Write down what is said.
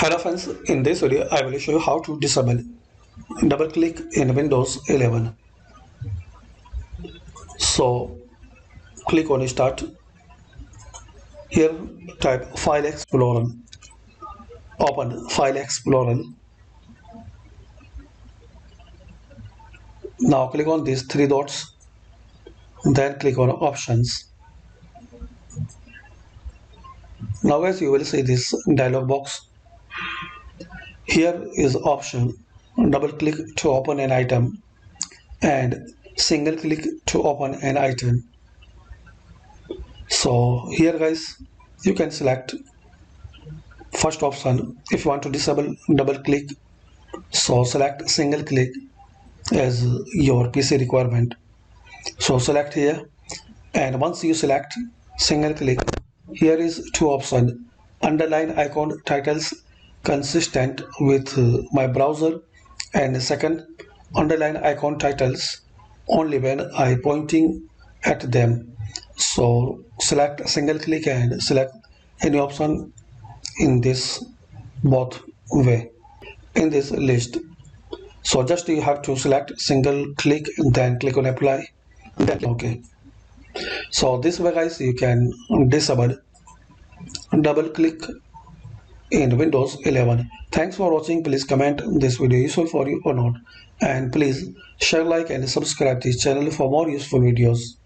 Hello friends, in this video I will show you how to disable double click in Windows 11. So click on start. Here type File Explorer. Open File Explorer. Now click on these three dots. Then click on Options. Now guys, you will see this dialog box. Here is option double click to open an item and single click to open an item. So here guys, you can select first option. If you want to disable double click, so select single click as your PC requirement. So select here, and once you select single click, here is two options: underline icon titles consistent with my browser, and second, underline icon titles only when I pointing at them. So select single click and select any option in this both way in this list. So just you have to select single click, then click on apply, then OK. So this way guys, you can disable double click in Windows 11. Thanks for watching. Please comment this video useful for you or not, and please share, like and subscribe this channel for more useful videos.